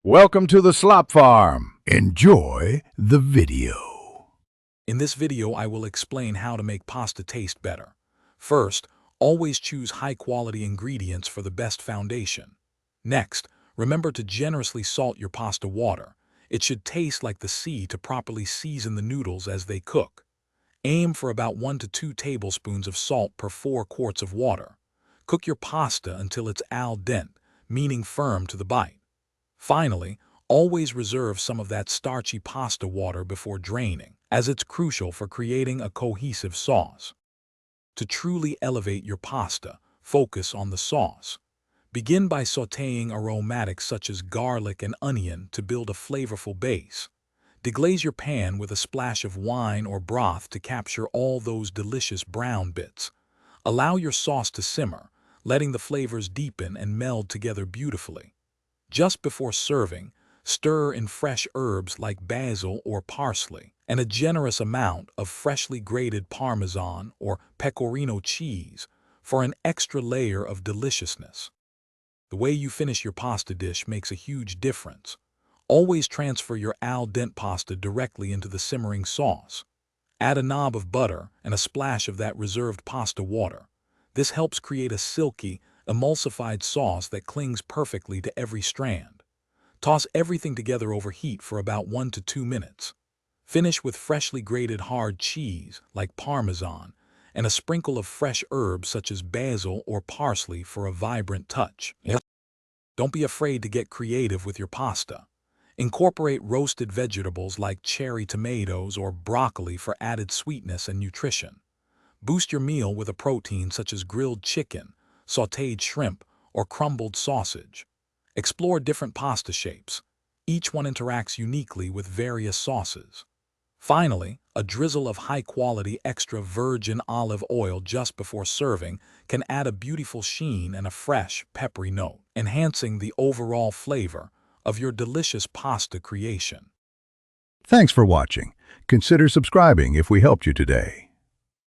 Welcome to the Slop Farm. Enjoy the video. In this video, I will explain how to make pasta taste better. First, always choose high-quality ingredients for the best foundation. Next, remember to generously salt your pasta water. It should taste like the sea to properly season the noodles as they cook. Aim for about 1 to 2 tablespoons of salt per 4 quarts of water. Cook your pasta until it's al dente, meaning firm to the bite. Finally, always reserve some of that starchy pasta water before draining, as it's crucial for creating a cohesive sauce. To truly elevate your pasta, focus on the sauce. Begin by sautéing aromatics such as garlic and onion to build a flavorful base. Deglaze your pan with a splash of wine or broth to capture all those delicious brown bits. Allow your sauce to simmer, letting the flavors deepen and meld together beautifully. Just before serving, stir in fresh herbs like basil or parsley, and a generous amount of freshly grated Parmesan or pecorino cheese for an extra layer of deliciousness. The way you finish your pasta dish makes a huge difference. Always transfer your al dente pasta directly into the simmering sauce. Add a knob of butter and a splash of that reserved pasta water. This helps create a silky, emulsified sauce that clings perfectly to every strand. Toss everything together over heat for about 1 to 2 minutes. Finish with freshly grated hard cheese, like Parmesan, and a sprinkle of fresh herbs such as basil or parsley for a vibrant touch. Don't be afraid to get creative with your pasta. Incorporate roasted vegetables like cherry tomatoes or broccoli for added sweetness and nutrition. Boost your meal with a protein such as grilled chicken, sautéed shrimp, or crumbled sausage. Explore different pasta shapes. Each one interacts uniquely with various sauces. Finally, a drizzle of high-quality extra virgin olive oil just before serving can add a beautiful sheen and a fresh, peppery note, enhancing the overall flavor of your delicious pasta creation. Thanks for watching. Consider subscribing if we helped you today.